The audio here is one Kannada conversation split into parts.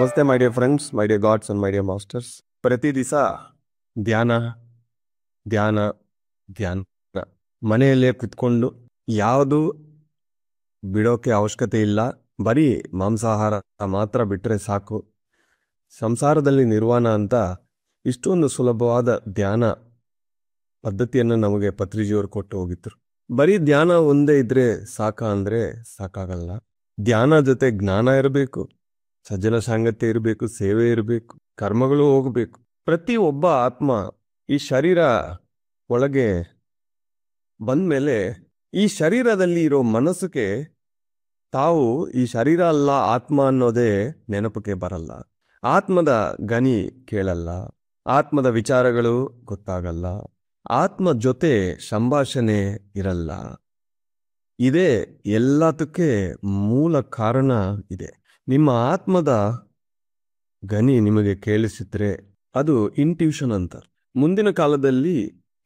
ನಮಸ್ತೆ my dear friends, my dear God's and my dear masters. ಪ್ರತಿ ದಿವಸ ಧ್ಯಾನ ಧ್ಯಾನ ಧ್ಯಾನ. ಮನೆಯಲ್ಲೇ ಕುತ್ಕೊಂಡು ಯಾವುದು ಬಿಡೋಕೆ ಅವಶ್ಯಕತೆ ಇಲ್ಲ, ಬರೀ ಮಾಂಸಾಹಾರ ಮಾತ್ರ ಬಿಟ್ಟರೆ ಸಾಕು. ಸಂಸಾರದಲ್ಲಿ ನಿರ್ವಾಣ ಅಂತ ಇಷ್ಟೊಂದು ಸುಲಭವಾದ ಧ್ಯಾನ ಪದ್ಧತಿಯನ್ನು ನಮಗೆ ಪತ್ರಿಜಿಯವರು ಕೊಟ್ಟು ಹೋಗಿದ್ರು. ಬರೀ ಧ್ಯಾನ ಒಂದೇ ಇದ್ರೆ ಸಾಕ ಅಂದ್ರೆ ಸಾಕಾಗಲ್ಲ. ಧ್ಯಾನ ಜೊತೆ ಜ್ಞಾನ ಇರಬೇಕು, ಸಜ್ಜನ ಸಾಂಗತ್ಯ ಇರಬೇಕು, ಸೇವೆ ಇರಬೇಕು, ಕರ್ಮಗಳು ಹೋಗಬೇಕು. ಪ್ರತಿ ಒಬ್ಬ ಆತ್ಮ ಈ ಶರೀರ ಒಳಗೆ ಬಂದ್ಮೇಲೆ ಈ ಶರೀರದಲ್ಲಿ ಇರೋ ಮನಸ್ಸಿಗೆ ತಾವು ಈ ಶರೀರ ಅಲ್ಲ ಆತ್ಮ ಅನ್ನೋದೇ ನೆನಪಿಗೆ ಬರಲ್ಲ. ಆತ್ಮದ ಗನಿ ಕೇಳಲ್ಲ, ಆತ್ಮದ ವಿಚಾರಗಳು ಗೊತ್ತಾಗಲ್ಲ, ಆತ್ಮ ಜೊತೆ ಸಂಭಾಷಣೆ ಇರಲ್ಲ. ಇದೇ ಎಲ್ಲದಕ್ಕೆ ಮೂಲ ಕಾರಣ ಇದೆ. ನಿಮ್ಮ ಆತ್ಮದ ಗನಿ ನಿಮಗೆ ಕೇಳಿಸಿದ್ರೆ ಅದು ಇಂಟ್ಯೂಷನ್ ಅಂತ. ಮುಂದಿನ ಕಾಲದಲ್ಲಿ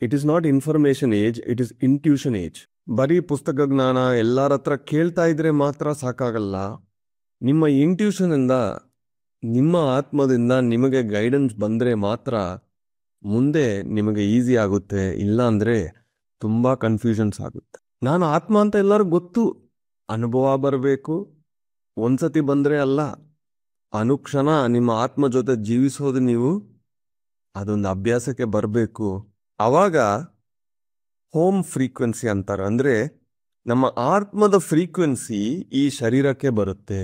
it is not information age, it is intuition age. ಬರೀ ಪುಸ್ತಕ ಜ್ಞಾನ ಎಲ್ಲರ ಹತ್ರ ಕೇಳ್ತಾ ಇದ್ರೆ ಮಾತ್ರ ಸಾಕಾಗಲ್ಲ. ನಿಮ್ಮ ಇಂಟ್ಯೂಷನ್ ಇಂದ, ನಿಮ್ಮ ಆತ್ಮದಿಂದ ನಿಮಗೆ ಗೈಡೆನ್ಸ್ ಬಂದ್ರೆ ಮಾತ್ರ ಮುಂದೆ ನಿಮಗೆ ಈಸಿ ಆಗುತ್ತೆ. ಇಲ್ಲ ಅಂದ್ರೆ ತುಂಬಾ ಕನ್ಫ್ಯೂಷನ್ಸ್ ಆಗುತ್ತೆ. ನಾನು ಆತ್ಮ ಅಂತ ಎಲ್ಲರಿಗೂ ಗೊತ್ತು, ಅನುಭವ ಬರಬೇಕು. ಒಂದ್ಸತಿ ಬಂದ್ರೆ ಅಲ್ಲ, ಅನುಕ್ಷಣ ನಿಮ್ಮ ಆತ್ಮ ಜೊತೆ ಜೀವಿಸೋದು ನೀವು ಅದೊಂದು ಅಭ್ಯಾಸಕ್ಕೆ ಬರಬೇಕು. ಅವಾಗ ಹೋಮ್ ಫ್ರೀಕ್ವೆನ್ಸಿ ಅಂತಾರೆ. ಅಂದ್ರೆ ನಮ್ಮ ಆತ್ಮದ ಫ್ರೀಕ್ವೆನ್ಸಿ ಈ ಶರೀರಕ್ಕೆ ಬರುತ್ತೆ.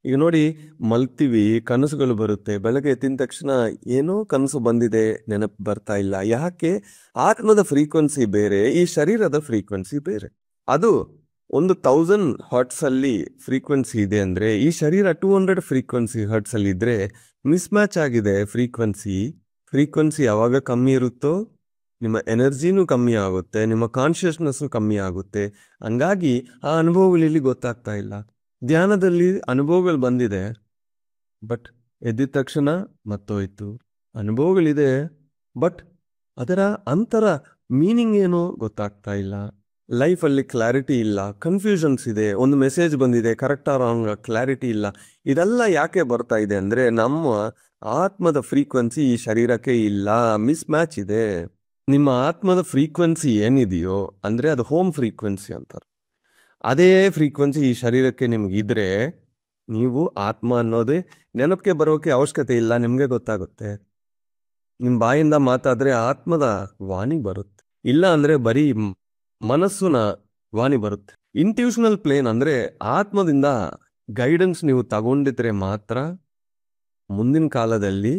ಈಗ ನೋಡಿ, ಮಲ್ತೀವಿ, ಕನಸುಗಳು ಬರುತ್ತೆ. ಬೆಳಗ್ಗೆ ಎದ್ದಿದ ತಕ್ಷಣ ಏನೋ ಕನಸು ಬಂದಿದೆ, ನೆನಪು ಬರ್ತಾ ಇಲ್ಲ. ಯಾಕೆ? ಆತ್ಮದ ಫ್ರೀಕ್ವೆನ್ಸಿ ಬೇರೆ, ಈ ಶರೀರದ ಫ್ರೀಕ್ವೆನ್ಸಿ ಬೇರೆ. ಅದು ಒಂದು 1000 ಹರ್ಟ್ಸ್ ಅಲ್ಲಿ ಫ್ರೀಕ್ವೆನ್ಸಿ ಇದೆ ಅಂದ್ರೆ ಈ ಶರೀರ 200 ಫ್ರೀಕ್ವೆನ್ಸಿ ಹರ್ಟ್ಸ್ ಅಲ್ಲಿ ಇದ್ರೆ ಮಿಸ್ ಮ್ಯಾಚ್ ಆಗಿದೆ ಫ್ರೀಕ್ವೆನ್ಸಿ ಯಾವಾಗ ಕಮ್ಮಿ ಇರುತ್ತೋ ನಿಮ್ಮ ಎನರ್ಜಿನೂ ಕಮ್ಮಿ ಆಗುತ್ತೆ, ನಿಮ್ಮ ಕಾನ್ಶಿಯಸ್ನೆಸ್ ಕಮ್ಮಿ ಆಗುತ್ತೆ. ಹಂಗಾಗಿ ಆ ಅನುಭವಗಳು ಇಲ್ಲಿ ಗೊತ್ತಾಗ್ತಾ ಇಲ್ಲ. ಧ್ಯಾನದಲ್ಲಿ ಅನುಭವಗಳು ಬಂದಿದೆ, ಬಟ್ ಎದ್ದಿದ ತಕ್ಷಣ ಮತ್ತೋಯ್ತು. ಅನುಭವಗಳಿದೆ, ಬಟ್ ಅದರ ಅಂತರ ಮೀನಿಂಗ್ ಏನೋ ಗೊತ್ತಾಗ್ತಾ ಇಲ್ಲ. ಲೈಫಲ್ಲಿ ಕ್ಲಾರಿಟಿ ಇಲ್ಲ, ಕನ್ಫ್ಯೂಷನ್ಸ್ ಇದೆ. ಒಂದು ಮೆಸೇಜ್ ಬಂದಿದೆ, ಕರೆಕ್ಟಾ ರಾಂಗ್, ಕ್ಲಾರಿಟಿ ಇಲ್ಲ. ಇದೆಲ್ಲ ಯಾಕೆ ಬರ್ತಾ ಇದೆ ಅಂದ್ರೆ ನಮ್ಮ ಆತ್ಮದ ಫ್ರೀಕ್ವೆನ್ಸಿ ಈ ಶರೀರಕ್ಕೆ ಇಲ್ಲ, ಮಿಸ್ ಮ್ಯಾಚ್ ಇದೆ. ನಿಮ್ಮ ಆತ್ಮದ ಫ್ರೀಕ್ವೆನ್ಸಿ ಏನಿದೆಯೋ ಅಂದ್ರೆ ಅದು ಹೋಮ್ ಫ್ರೀಕ್ವೆನ್ಸಿ ಅಂತಾರೆ. ಅದೇ ಫ್ರೀಕ್ವೆನ್ಸಿ ಈ ಶರೀರಕ್ಕೆ ನಿಮ್ಗಿದ್ರೆ ನೀವು ಆತ್ಮ ಅನ್ನೋದೇ ನೆನಪಿಗೆ ಬರೋಕೆ ಅವಶ್ಯಕತೆ ಇಲ್ಲ, ನಿಮ್ಗೆ ಗೊತ್ತಾಗುತ್ತೆ. ನಿಮ್ ಬಾಯಿಂದ ಮಾತಾದ್ರೆ ಆತ್ಮದ ವಾಣಿ ಬರುತ್ತೆ, ಇಲ್ಲ ಅಂದ್ರೆ ಬರೀ ಮನಸ್ಸುನ ವಾಣಿ ಬರುತ್ತೆ. ಇಂಟ್ಯೂಷನಲ್ ಪ್ಲೇನ್ ಅಂದ್ರೆ ಆತ್ಮದಿಂದ ಗೈಡೆನ್ಸ್ ನೀವು ತಗೊಂಡಿದ್ರೆ ಮಾತ್ರ ಮುಂದಿನ ಕಾಲದಲ್ಲಿ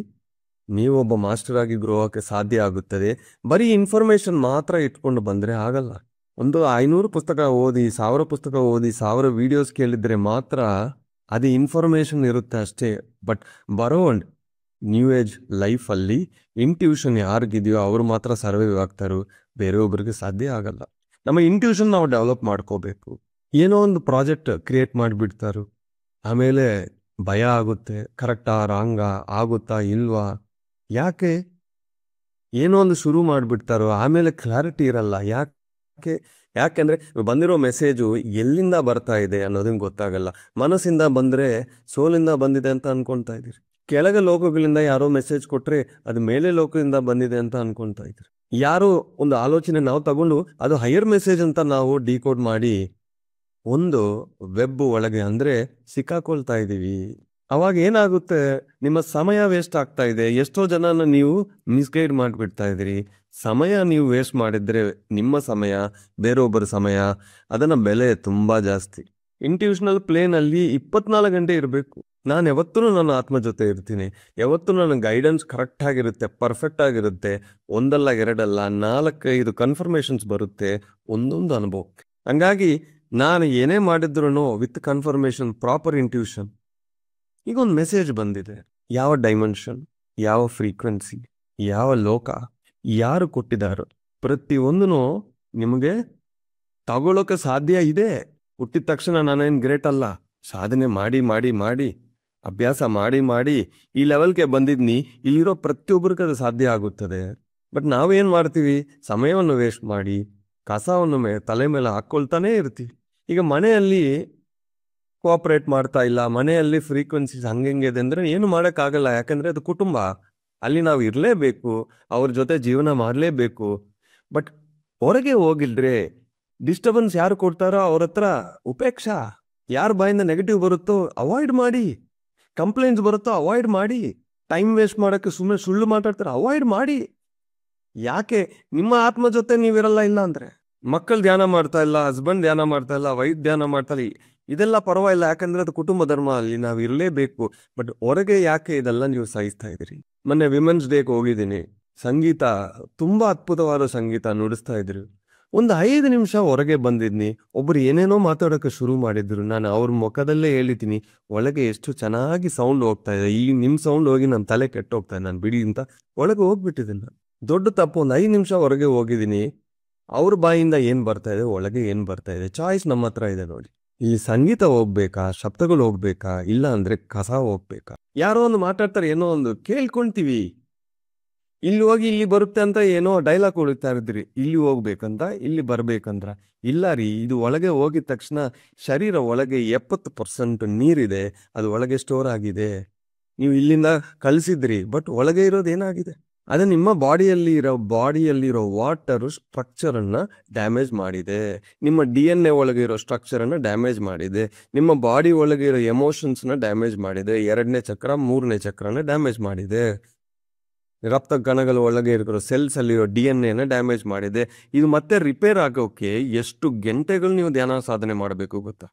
ನೀವೊಬ್ಬ ಮಾಸ್ಟರ್ ಆಗಿ ಗ್ರೋ ಆಗೋಕ್ಕೆ ಸಾಧ್ಯ ಆಗುತ್ತದೆ. ಬರೀ ಇನ್ಫಾರ್ಮೇಶನ್ ಮಾತ್ರ ಇಟ್ಕೊಂಡು ಬಂದ್ರೆ ಆಗಲ್ಲ. ಒಂದು 500 ಪುಸ್ತಕ ಓದಿ, 1000 ಪುಸ್ತಕ ಓದಿ, 1000 ವಿಡಿಯೋಸ್ ಕೇಳಿದ್ರೆ ಮಾತ್ರ ಅದು ಇನ್ಫಾರ್ಮೇಶನ್ ಇರುತ್ತೆ ಅಷ್ಟೇ. ಬಟ್ ಬರೋ ನ್ಯೂ ಏಜ್ ಲೈಫಲ್ಲಿ ಇಂಟ್ಯೂಷನ್ ಯಾರಿಗಿದೆಯೋ ಅವ್ರು ಮಾತ್ರ ಸರ್ವೈವ್ ಆಗ್ತಾರೋ, ಬೇರೆಯೊಬ್ಬರಿಗೆ ಸಾಧ್ಯ ಆಗಲ್ಲ. ನಮ್ಮ ಇಂಟ್ಯೂಷನ್ ನಾವು ಡೆವಲಪ್ ಮಾಡ್ಕೋಬೇಕು. ಏನೋ ಒಂದು ಪ್ರಾಜೆಕ್ಟ್ ಕ್ರಿಯೇಟ್ ಮಾಡಿಬಿಡ್ತಾರೋ, ಆಮೇಲೆ ಭಯ ಆಗುತ್ತೆ, ಕರೆಕ್ಟಾ ರಾಂಗಾ, ಆಗುತ್ತಾ ಇಲ್ವಾ. ಯಾಕೆ? ಏನೋ ಒಂದು ಶುರು ಮಾಡಿಬಿಡ್ತಾರೋ, ಆಮೇಲೆ ಕ್ಲಾರಿಟಿ ಇರಲ್ಲ. ಯಾಕೆಂದ್ರೆ ಬಂದಿರೋ ಮೆಸೇಜು ಎಲ್ಲಿಂದ ಬರ್ತಾ ಇದೆ ಅನ್ನೋದನ್ನ ಗೊತ್ತಾಗಲ್ಲ. ಮನಸ್ಸಿಂದ ಬಂದ್ರೆ ಸೋಲಿಂದ ಬಂದಿದೆ ಅಂತ ಅನ್ಕೊಂತಾ ಇದೀರಿ. ಕೆಳಗೆ ಲೋಕಗಳಿಂದ ಯಾರೋ ಮೆಸೇಜ್ ಕೊಟ್ರೆ ಅದು ಮೇಲೆ ಲೋಕದಿಂದ ಬಂದಿದೆ ಅಂತ ಅನ್ಕೊಂತಾ ಇದ್ರಿ. ಯಾರೋ ಒಂದು ಆಲೋಚನೆ ನಾವು ತಗೊಂಡು ಅದು ಹೈಯರ್ ಮೆಸೇಜ್ ಅಂತ ನಾವು ಡಿಕೋಡ್ ಮಾಡಿ ಒಂದು ವೆಬ್ ಒಳಗೆ ಅಂದ್ರೆ ಸಿಕ್ಕಾಕೊಳ್ತಾ ಇದೀವಿ. ಅವಾಗ ಏನಾಗುತ್ತೆ? ನಿಮ್ಮ ಸಮಯ ವೇಸ್ಟ್ ಆಗ್ತಾ ಇದೆ. ಎಷ್ಟೋ ಜನನ ನೀವು ಮಿಸ್ಗೈಡ್ ಮಾಡಿಬಿಡ್ತಾ ಇದ್ದೀರಿ. ಸಮಯ ನೀವು ವೇಸ್ಟ್ ಮಾಡಿದ್ರೆ ನಿಮ್ಮ ಸಮಯ, ಬೇರೊಬ್ಬರ ಸಮಯ, ಅದನ್ನ ಬೆಲೆ ತುಂಬಾ ಜಾಸ್ತಿ. ಇಂಟ್ಯೂಷನಲ್ ಪ್ಲೇನ್ ಅಲ್ಲಿ 24 ಗಂಟೆ ಇರಬೇಕು. ನಾನು ಯಾವತ್ತೂ ನನ್ನ ಆತ್ಮ ಜೊತೆ ಇರ್ತೀನಿ. ಯಾವತ್ತೂ ನನ್ನ ಗೈಡೆನ್ಸ್ ಕರೆಕ್ಟ್ ಆಗಿರುತ್ತೆ, ಪರ್ಫೆಕ್ಟ್ ಆಗಿರುತ್ತೆ. ಒಂದಲ್ಲ ಎರಡಲ್ಲ 4-5 ಕನ್ಫರ್ಮೇಶನ್ಸ್ ಬರುತ್ತೆ ಒಂದೊಂದು ಅನುಭವಕ್ಕೆ. ಹಂಗಾಗಿ ನಾನು ಏನೇ ಮಾಡಿದ್ರು ವಿತ್ ಕನ್ಫರ್ಮೇಶನ್, ಪ್ರಾಪರ್ ಇಂಟ್ಯೂಷನ್. ಈಗ ಒಂದು ಮೆಸೇಜ್ ಬಂದಿದೆ, ಯಾವ ಡೈಮೆನ್ಷನ್, ಯಾವ ಫ್ರೀಕ್ವೆನ್ಸಿ, ಯಾವ ಲೋಕ, ಯಾರು ಕೊಟ್ಟಿದ್ದಾರೋ ಪ್ರತಿಯೊಂದೂ ನಿಮಗೆ ತಗೊಳ್ಳೋಕೆ ಸಾಧ್ಯ ಇದೆ. ಹುಟ್ಟಿದ ತಕ್ಷಣ ನಾನೇನು ಗ್ರೇಟ್ ಅಲ್ಲ. ಸಾಧನೆ ಮಾಡಿ ಮಾಡಿ ಮಾಡಿ, ಅಭ್ಯಾಸ ಮಾಡಿ ಮಾಡಿ ಈ ಲೆವೆಲ್ಗೆ ಬಂದಿದ್ನಿ. ಇಲ್ಲಿರೋ ಪ್ರತಿಯೊಬ್ಬರಿಗೂ ಅದು ಸಾಧ್ಯ ಆಗುತ್ತದೆ. ಬಟ್ ನಾವೇನು ಮಾಡ್ತೀವಿ? ಸಮಯವನ್ನು ವೇಸ್ಟ್ ಮಾಡಿ ಕಸವನ್ನು ತಲೆ ಮೇಲೆ ಹಾಕ್ಕೊಳ್ತಾನೆ ಇರ್ತೀವಿ. ಈಗ ಮನೆಯಲ್ಲಿ ಕೋಆಪರೇಟ್ ಮಾಡ್ತಾ ಇಲ್ಲ, ಮನೆಯಲ್ಲಿ ಫ್ರೀಕ್ವೆನ್ಸೀಸ್ ಹಂಗೆ ಇದೆ ಅಂದ್ರೆ ಏನು ಮಾಡೋಕ್ಕಾಗಲ್ಲ. ಯಾಕಂದ್ರೆ ಅದು ಕುಟುಂಬ, ಅಲ್ಲಿ ನಾವು ಇರಲೇಬೇಕು, ಅವ್ರ ಜೊತೆ ಜೀವನ ಮಾಡಲೇಬೇಕು. ಬಟ್ ಹೊರಗೆ ಹೋಗಿಲ್ದ್ರೆ ಡಿಸ್ಟರ್ಬೆನ್ಸ್ ಯಾರು ಕೊಡ್ತಾರೋ ಅವ್ರ ಹತ್ರ ಉಪೇಕ್ಷಾ, ಯಾರ ಬಾಯಿಂದ ನೆಗೆಟಿವ್ ಬರುತ್ತೋ ಅವಾಯ್ಡ್ ಮಾಡಿ, ಕಂಪ್ಲೇಂಟ್ಸ್ ಬರುತ್ತೋ ಅವಾಯ್ಡ್ ಮಾಡಿ, ಟೈಮ್ ವೇಸ್ಟ್ ಮಾಡೋಕ್ಕೆ ಸುಮ್ಮನೆ ಸುಳ್ಳು ಮಾತಾಡ್ತಾರೆ ಅವಾಯ್ಡ್ ಮಾಡಿ. ಯಾಕೆ? ನಿಮ್ಮ ಆತ್ಮ ಜೊತೆ ನೀವಿರಲ್ಲ. ಇಲ್ಲ ಅಂದ್ರೆ ಮಕ್ಕಳು ಧ್ಯಾನ ಮಾಡ್ತಾ ಇಲ್ಲ, ಹಸ್ಬೆಂಡ್ ಧ್ಯಾನ ಮಾಡ್ತಾ ಇಲ್ಲ, ವೈಫ್ ಧ್ಯಾನ ಮಾಡ್ತಾ ಇಲ್ಲ, ಇದೆಲ್ಲ ಪರವಾಗಿಲ್ಲ, ಯಾಕಂದ್ರೆ ಅದು ಕುಟುಂಬ ಧರ್ಮ, ಅಲ್ಲಿ ನಾವು ಇರಲೇಬೇಕು. ಬಟ್ ಹೊರಗೆ ಯಾಕೆ ಇದೆಲ್ಲ ನೀವು ಸಹಿಸ್ತಾ ಇದ್ದೀರಿ? ಮೊನ್ನೆ ವಿಮೆನ್ಸ್ ಡೇಗೆ ಹೋಗಿದ್ದೀನಿ, ಸಂಗೀತ ತುಂಬಾ ಅದ್ಭುತವಾದ ಸಂಗೀತ ನುಡಿಸ್ತಾ ಇದ್ರು. ಒಂದು 5 ನಿಮಿಷ ಹೊರಗೆ ಬಂದಿದ್ನಿ, ಒಬ್ರು ಏನೇನೋ ಮಾತಾಡೋಕೆ ಶುರು ಮಾಡಿದ್ರು. ನಾನು ಅವ್ರ ಮುಖದಲ್ಲೇ ಹೇಳಿದ್ದೀನಿ, ಒಳಗೆ ಎಷ್ಟು ಚೆನ್ನಾಗಿ ಸೌಂಡ್ ಹೋಗ್ತಾ ಇದೆ, ಈ ನಿಮ್ ಸೌಂಡ್ ಹೋಗಿ ನನ್ನ ತಲೆ ಕೆಟ್ಟೋಗ್ತಾ ಇದೆ, ನಾನು ಬಿಡಿ ಅಂತ ಒಳಗೆ ಹೋಗ್ಬಿಟ್ಟಿದ್ದೀನಿ. ದೊಡ್ಡ ತಪ್ಪು. ಒಂದು 5 ನಿಮಿಷ ಹೊರಗೆ ಹೋಗಿದ್ದೀನಿ, ಅವ್ರ ಬಾಯಿಂದ ಏನ್ ಬರ್ತಾ ಇದೆ, ಒಳಗೆ ಏನ್ ಬರ್ತಾ ಇದೆ, ಚಾಯ್ಸ್ ನಮ್ಮ ಹತ್ರ ಇದೆ ನೋಡಿ. ಈ ಸಂಗೀತ ಹೋಗ್ಬೇಕಾ, ಶಬ್ದಗಳು ಹೋಗ್ಬೇಕಾ, ಇಲ್ಲ ಅಂದ್ರೆ ಕಸ ಹೋಗ್ಬೇಕಾ? ಯಾರೋ ಒಂದು ಮಾತಾಡ್ತಾರೆ, ಏನೋ ಒಂದು ಕೇಳ್ಕೊಂತೀವಿ, ಇಲ್ಲಿ ಹೋಗಿ ಇಲ್ಲಿ ಬರುತ್ತೆ ಅಂತ ಏನೋ ಡೈಲಾಗ್ ಹೊಡಿತಾ ಇದ್ರಿ, ಇಲ್ಲಿ ಹೋಗ್ಬೇಕಂತ ಇಲ್ಲಿ ಬರ್ಬೇಕಂದ್ರ. ಇಲ್ಲ ರೀ, ಇದು ಒಳಗೆ ಹೋಗಿದ ತಕ್ಷಣ ಶರೀರ ಒಳಗೆ 70% ನೀರಿದೆ, ಅದು ಒಳಗೆ ಸ್ಟೋರ್ ಆಗಿದೆ. ನೀವು ಇಲ್ಲಿಂದ ಕಳಿಸಿದ್ರಿ, ಬಟ್ ಒಳಗೆ ಇರೋದು ಏನಾಗಿದೆ? ಅದು ನಿಮ್ಮ ಬಾಡಿಯಲ್ಲಿರೋ ವಾಟರ್ ಸ್ಟ್ರಕ್ಚರ್ ಅನ್ನ ಡ್ಯಾಮೇಜ್ ಮಾಡಿದೆ, ನಿಮ್ಮ DNA ಒಳಗೆ ಇರೋ ಸ್ಟ್ರಕ್ಚರ್ ಅನ್ನ ಡ್ಯಾಮೇಜ್ ಮಾಡಿದೆ, ನಿಮ್ಮ ಬಾಡಿ ಒಳಗೆ ಇರೋ ಎಮೋಷನ್ಸ್ ನ ಡ್ಯಾಮೇಜ್ ಮಾಡಿದೆ, 2ನೇ ಚಕ್ರ 3ನೇ ಚಕ್ರನ ಡ್ಯಾಮೇಜ್ ಮಾಡಿದೆ, ರಕ್ತ ಕಣಗಳ ಒಳಗೆ ಇರೋ ಸೆಲ್ಸ್ ಅಲ್ಲಿರೋ DNA ನ ಡ್ಯಾಮೇಜ್ ಮಾಡಿದೆ. ಇದು ಮತ್ತೆ ರಿಪೇರ್ ಆಗೋಕೆ ಎಷ್ಟು ಗಂಟೆಗಳು ನೀವು ಧ್ಯಾನ ಸಾಧನೆ ಮಾಡಬೇಕು ಗೊತ್ತಾ?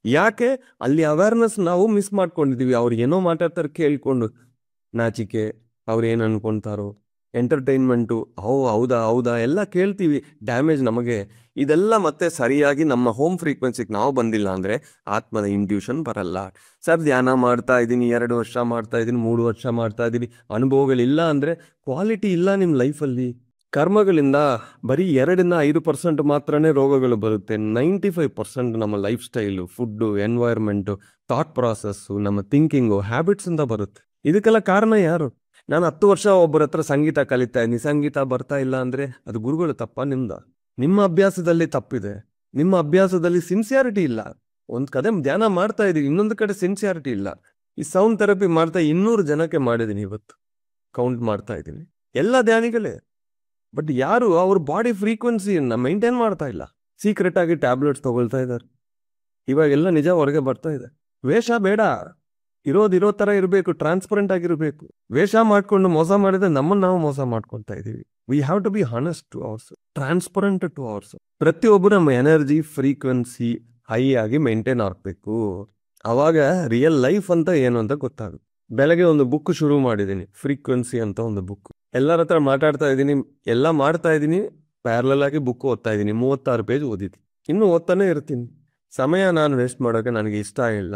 ಯಾಕೆ? ಅಲ್ಲಿ ಅವೇರ್ನೆಸ್ ನಾವು ಮಿಸ್ ಮಾಡ್ಕೊಂಡಿದೀವಿ. ಅವ್ರು ಏನೋ ಮಾತಾಡ್ತಾರೆ ಕೇಳ್ಕೊಂಡು, ನಾಚಿಕೆ, ಅವ್ರು ಏನ್ ಅನ್ಕೊಂತಾರೋ, ಎಂಟರ್ಟೈನ್ಮೆಂಟು, ಹೌದಾ ಎಲ್ಲ ಕೇಳ್ತೀವಿ, ಡ್ಯಾಮೇಜ್ ನಮಗೆ. ಇದೆಲ್ಲ ಮತ್ತೆ ಸರಿಯಾಗಿ ನಮ್ಮ ಹೋಮ್ ಫ್ರೀಕ್ವೆನ್ಸಿಗೆ ನಾವು ಬಂದಿಲ್ಲ ಅಂದ್ರೆ ಆತ್ಮದ ಇಂಟ್ಯೂಷನ್ ಬರಲ್ಲ. ಸರ್ ಧ್ಯಾನ ಮಾಡ್ತಾ ಇದ್ದೀನಿ, 2 ವರ್ಷ ಮಾಡ್ತಾ ಇದ್ದೀನಿ, 3 ವರ್ಷ ಮಾಡ್ತಾ ಇದ್ದೀನಿ, ಅನುಭವಗಳಿಲ್ಲ ಅಂದ್ರೆ ಕ್ವಾಲಿಟಿ ಇಲ್ಲ ನಿಮ್ಮ ಲೈಫಲ್ಲಿ. ಕರ್ಮಗಳಿಂದ ಬರೀ 2-5% ಮಾತ್ರನೇ ರೋಗಗಳು ಬರುತ್ತೆ. 95% ನಮ್ಮ life style, food, environment, thought process, ನಮ್ಮ ಥಿಂಕಿಂಗು, ಹ್ಯಾಬಿಟ್ಸ್ ಇಂದ ಬರುತ್ತೆ. ಇದಕ್ಕೆಲ್ಲ ಕಾರಣ ಯಾರು? ನಾನು 10 ವರ್ಷ ಒಬ್ಬರ ಹತ್ರ ಸಂಗೀತ ಕಲಿತಾ ಇದ್ದೀನಿ, ಸಂಗೀತ ಬರ್ತಾ ಇಲ್ಲ ಅಂದ್ರೆ ಅದು ಗುರುಗಳು ತಪ್ಪ ನಿಮ್ದ? ನಿಮ್ಮ ಅಭ್ಯಾಸದಲ್ಲಿ ತಪ್ಪಿದೆ, ನಿಮ್ಮ ಅಭ್ಯಾಸದಲ್ಲಿ ಸಿನ್ಸಿಯಾರಿಟಿ ಇಲ್ಲ. ಒಂದ್ ಕಡೆ ಧ್ಯಾನ ಮಾಡ್ತಾ ಇದೀವಿ, ಇನ್ನೊಂದು ಕಡೆ ಸಿನ್ಸಿಯಾರಿಟಿ ಇಲ್ಲ. ಈ ಸೌಂಡ್ ಥೆರಪಿ ಮಾಡ್ತಾ 200 ಜನಕ್ಕೆ ಮಾಡಿದ್ದೀನಿ, ಇವತ್ತು ಕೌಂಟ್ ಮಾಡ್ತಾ ಇದ್ದೀನಿ, ಎಲ್ಲ ಧ್ಯಾನಿಗಳೇ. ಬಟ್ ಯಾರು ಅವ್ರ ಬಾಡಿ ಫ್ರೀಕ್ವೆನ್ಸಿಯನ್ನ ಮೈಂಟೈನ್ ಮಾಡ್ತಾ ಇಲ್ಲ, ಸೀಕ್ರೆಟ್ ಆಗಿ ಟ್ಯಾಬ್ಲೆಟ್ಸ್ ತಗೊಳ್ತಾ ಇದ್ದಾರೆ. ಇವಾಗೆಲ್ಲ ನಿಜ ಹೊರಗೆ ಬರ್ತಾ ಇದೆ. ವೇಷ ಬೇಡ, ಇರೋ ತರ ಇರಬೇಕು, ಟ್ರಾನ್ಸ್ಪರೆಂಟ್ ಆಗಿರ್ಬೇಕು. ವೇಷ ಮಾಡ್ಕೊಂಡು ಮೋಸ ಮಾಡಿದ್ರೆ ನಮ್ಮನ್ನ ನಾವು ಮೋಸ ಮಾಡ್ಕೊಳ್ತಾ ಇದೀವಿ. We have to be honest to ours, transparent to ours. ಪ್ರತಿಯೊಬ್ಬರು ನಮ್ಮ ಎನರ್ಜಿ ಫ್ರೀಕ್ವೆನ್ಸಿ ಹೈ ಆಗಿ ಮೇಂಟೈನ್ ಆಗ್ಬೇಕು. ಅವಾಗ ರಿಯಲ್ ಲೈಫ್ ಅಂತ ಏನು ಅಂತ ಗೊತ್ತಾಗುತ್ತೆ. ಬೆಳಗ್ಗೆ ಒಂದು ಬುಕ್ ಶುರು ಮಾಡಿದ್ದೀನಿ, ಫ್ರೀಕ್ವೆನ್ಸಿ ಅಂತ ಒಂದು ಬುಕ್. ಎಲ್ಲರ ಹತ್ರ ಮಾತಾಡ್ತಾ ಇದ್ದೀನಿ, ಎಲ್ಲ ಮಾಡ್ತಾ ಇದ್ದೀನಿ, ಪ್ಯಾರಲಲ್ ಆಗಿ ಬುಕ್ ಓದ್ತಾ ಇದ್ದೀನಿ. 36 ಪೇಜ್ ಓದಿದ್ದೀನಿ, ಇನ್ನೂ ಓದ್ತಾನೆ ಇರ್ತೀನಿ. ಸಮಯ ನಾನು ವೇಸ್ಟ್ ಮಾಡೋಕೆ ನನಗೆ ಇಷ್ಟ ಇಲ್ಲ.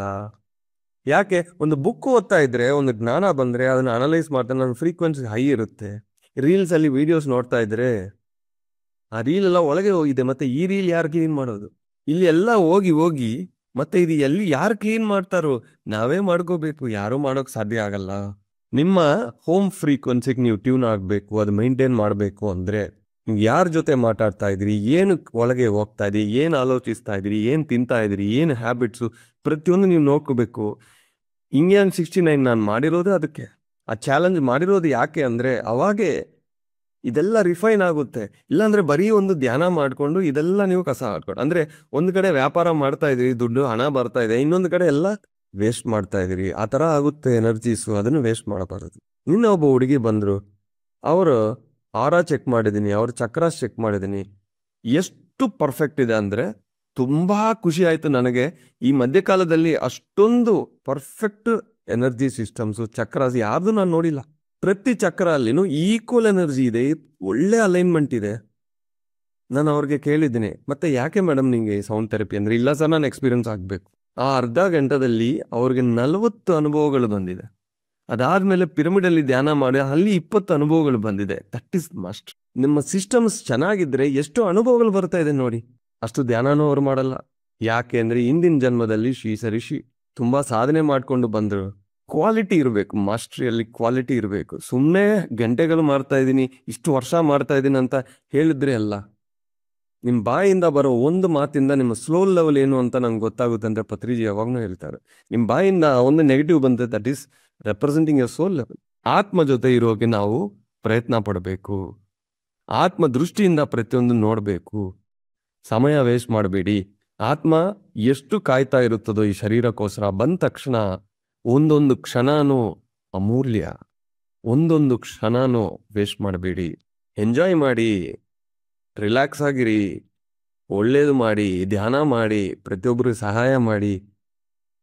ಯಾಕೆ? ಒಂದು ಬುಕ್ ಓದ್ತಾ ಇದ್ರೆ, ಒಂದು ಜ್ಞಾನ ಬಂದ್ರೆ ಅದನ್ನ ಅನಲೈಸ್ ಮಾಡ್ತಾರೆ, ನನ್ನ ಫ್ರೀಕ್ವೆನ್ಸಿ ಹೈ ಇರುತ್ತೆ. ರೀಲ್ಸ್ ಅಲ್ಲಿ ವಿಡಿಯೋಸ್ ನೋಡ್ತಾ ಇದ್ರೆ ಆ ರೀಲ್ ಎಲ್ಲ ಒಳಗೆ ಹೋಗಿದೆ, ಮತ್ತೆ ಈ ರೀಲ್ ಯಾರು ಕ್ಲೀನ್ ಮಾಡೋದು? ಇಲ್ಲಿ ಎಲ್ಲ ಹೋಗಿ ಮತ್ತೆ ಇದು ಎಲ್ಲಿ ಯಾರು ಕ್ಲೀನ್ ಮಾಡ್ತಾರೋ? ನಾವೇ ಮಾಡ್ಕೋಬೇಕು, ಯಾರು ಮಾಡೋಕ್ ಸಾಧ್ಯ ಆಗಲ್ಲ. ನಿಮ್ಮ ಹೋಮ್ ಫ್ರೀಕ್ವೆನ್ಸಿಗೆ ನೀವು ಟ್ಯೂನ್ ಆಗ್ಬೇಕು, ಅದು ಮೇಂಟೈನ್ ಮಾಡಬೇಕು ಅಂದ್ರೆ ಯಾರ ಜೊತೆ ಮಾತಾಡ್ತಾ ಇದ್ರಿ, ಏನು ಒಳಗೆ ಹೋಗ್ತಾ ಇದ್ರಿ, ಏನು ಆಲೋಚಿಸ್ತಾ ಇದ್ರಿ, ಏನು ತಿಂತಾ ಇದ್ರಿ, ಏನು ಹ್ಯಾಬಿಟ್ಸು, ಪ್ರತಿಯೊಂದು ನೀವು ನೋಡ್ಕೋಬೇಕು. ಇಂಡಿಯನ್ 69 ನಾನು ಮಾಡಿರೋದು ಅದಕ್ಕೆ, ಆ ಚಾಲೆಂಜ್ ಮಾಡಿರೋದು ಯಾಕೆ ಅಂದ್ರೆ ಅವಾಗೆ ಇದೆಲ್ಲ ರಿಫೈನ್ ಆಗುತ್ತೆ. ಇಲ್ಲಾಂದ್ರೆ ಬರೀ ಒಂದು ಧ್ಯಾನ ಮಾಡ್ಕೊಂಡು ಇದೆಲ್ಲ ನೀವು ಕಸ ಹಾಕೊಂಡು, ಅಂದ್ರೆ ಒಂದು ಕಡೆ ವ್ಯಾಪಾರ ಮಾಡ್ತಾ ಇದ್ರಿ, ದುಡ್ಡು ಹಣ ಬರ್ತಾ ಇದೆ, ಇನ್ನೊಂದು ಕಡೆ ಎಲ್ಲ ವೇಸ್ಟ್ ಮಾಡ್ತಾ ಇದ್ರಿ. ಆ ತರ ಆಗುತ್ತೆ ಎನರ್ಜೀಸು, ಅದನ್ನು ವೇಸ್ಟ್ ಮಾಡಬಾರದು. ನಿನ್ನೆ ಒಬ್ಬ ಹುಡುಗಿ ಬಂದ್ರು, ಅವರು ಆರಾ ಚೆಕ್ ಮಾಡಿದೀನಿ, ಅವ್ರ ಚಕ್ರಾಸ್ ಚೆಕ್ ಮಾಡಿದೀನಿ, ಎಷ್ಟು ಪರ್ಫೆಕ್ಟ್ ಇದೆ ಅಂದ್ರೆ ತುಂಬಾ ಖುಷಿ ಆಯ್ತು ನನಗೆ. ಈ ಮಧ್ಯಕಾಲದಲ್ಲಿ ಅಷ್ಟೊಂದು ಪರ್ಫೆಕ್ಟ್ ಎನರ್ಜಿ ಸಿಸ್ಟಮ್ಸ್, ಚಕ್ರಾಸ್ ಯಾರ್ದು ನಾನು ನೋಡಿಲ್ಲ. ಪ್ರತಿ ಚಕ್ರ ಅಲ್ಲಿನೂ ಈಕ್ವಲ್ ಎನರ್ಜಿ ಇದೆ, ಒಳ್ಳೆ ಅಲೈನ್ಮೆಂಟ್ ಇದೆ. ನಾನು ಅವ್ರಿಗೆ ಕೇಳಿದ್ದೀನಿ, ಮತ್ತೆ ಯಾಕೆ ಮೇಡಮ್ ನಿಂಗೆ ಸೌಂಡ್ ಥೆರಪಿ ಅಂದ್ರೆ? ಇಲ್ಲ ಸರ್, ನಾನು ಎಕ್ಸ್ಪೀರಿಯನ್ಸ್ ಆಗ್ಬೇಕು. ಆ ಅರ್ಧ ಗಂಟೆದಲ್ಲಿ ಅವ್ರಿಗೆ 40 ಅನುಭವಗಳು ಬಂದಿದೆ. ಅದಾದ್ಮೇಲೆ ಪಿರಮಿಡ್ ಅಲ್ಲಿ ಧ್ಯಾನ ಮಾಡಿ ಅಲ್ಲಿ 20 ಅನುಭವಗಳು ಬಂದಿದೆ. That is must. ನಿಮ್ಮ ಸಿಸ್ಟಮ್ಸ್ ಚೆನ್ನಾಗಿದ್ರೆ ಎಷ್ಟು ಅನುಭವಗಳು ಬರ್ತಾ ಇದೆ ನೋಡಿ. ಅಷ್ಟು ಧ್ಯಾನನೂ ಅವ್ರು ಮಾಡಲ್ಲ. ಯಾಕೆ ಅಂದ್ರೆ ಹಿಂದಿನ ಜನ್ಮದಲ್ಲಿ ಶ್ರೀ ತುಂಬಾ ಸಾಧನೆ ಮಾಡ್ಕೊಂಡು ಬಂದ್ರು. ಕ್ವಾಲಿಟಿ ಇರಬೇಕು, ಮಾಸ್ಟ್ರಿಯಲ್ಲಿ ಕ್ವಾಲಿಟಿ ಇರಬೇಕು. ಸುಮ್ಮನೆ ಗಂಟೆಗಳು ಮಾಡ್ತಾ ಇದ್ದೀನಿ, ಇಷ್ಟು ವರ್ಷ ಮಾಡ್ತಾ ಇದ್ದೀನಿ ಅಂತ ಹೇಳಿದ್ರೆ ಅಲ್ಲ. ನಿಮ್ಮ ಬಾಯಿಂದ ಬರೋ ಒಂದು ಮಾತಿಂದ ನಿಮ್ಮ ಸ್ಲೋ ಲೆವೆಲ್ ಏನು ಅಂತ ನಂಗೆ ಗೊತ್ತಾಗುತ್ತೆ ಅಂದ್ರೆ ಪತ್ರಿಜಿ ಯಾವಾಗ್ಲೂ ಹೇಳ್ತಾರೆ. ನಿಮ್ಮ ಬಾಯಿಂದ ಒಂದು ನೆಗೆಟಿವ್ ಬಂದ್ರೆ that is representing your soul level. ಆತ್ಮ ಜೊತೆ ಇರೋಕೆ ನಾವು ಪ್ರಯತ್ನ ಪಡಬೇಕು. ಆತ್ಮ ದೃಷ್ಟಿಯಿಂದ ಪ್ರತಿಯೊಂದು ನೋಡಬೇಕು. ಸಮಯ ವೇಸ್ಟ್ ಮಾಡಬೇಡಿ. ಆತ್ಮ ಎಷ್ಟು ಕಾಯ್ತಾ ಇರುತ್ತದೋ ಈ ಶರೀರಕ್ಕೋಸ್ಕರ, ಬಂದ ತಕ್ಷಣ ಒಂದೊಂದು ಕ್ಷಣನೂ ಅಮೂಲ್ಯ. ಒಂದೊಂದು ಕ್ಷಣನೂ ವೇಸ್ಟ್ ಮಾಡಬೇಡಿ. ಎಂಜಾಯ್ ಮಾಡಿ, ರಿಲ್ಯಾಕ್ಸ್ ಆಗಿರಿ, ಒಳ್ಳೇದು ಮಾಡಿ, ಧ್ಯಾನ ಮಾಡಿ, ಪ್ರತಿಯೊಬ್ಬರಿಗೆ ಸಹಾಯ ಮಾಡಿ.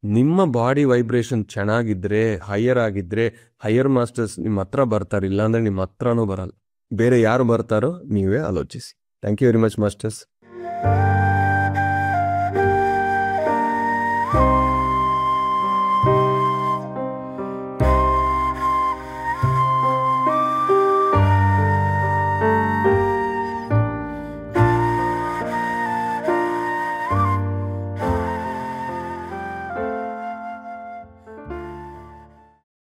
ನಿಮ್ಮ ಬಾಡಿ ವೈಬ್ರೇಷನ್ ಚೆನ್ನಾಗಿದ್ರೆ, ಹೈಯರ್ ಆಗಿದ್ರೆ, ಹೈಯರ್ ಮಾಸ್ಟರ್ಸ್ ನಿಮ್ಮ ಹತ್ರ ಬರ್ತಾರೆ. ಇಲ್ಲಾಂದ್ರೆ ನಿಮ್ಮ ಹತ್ರನೂ ಬರಲ್ಲ. ಬೇರೆ ಯಾರು ಬರ್ತಾರೋ ನೀವೇ ಆಲೋಚಿಸಿ. Thank you very much masters.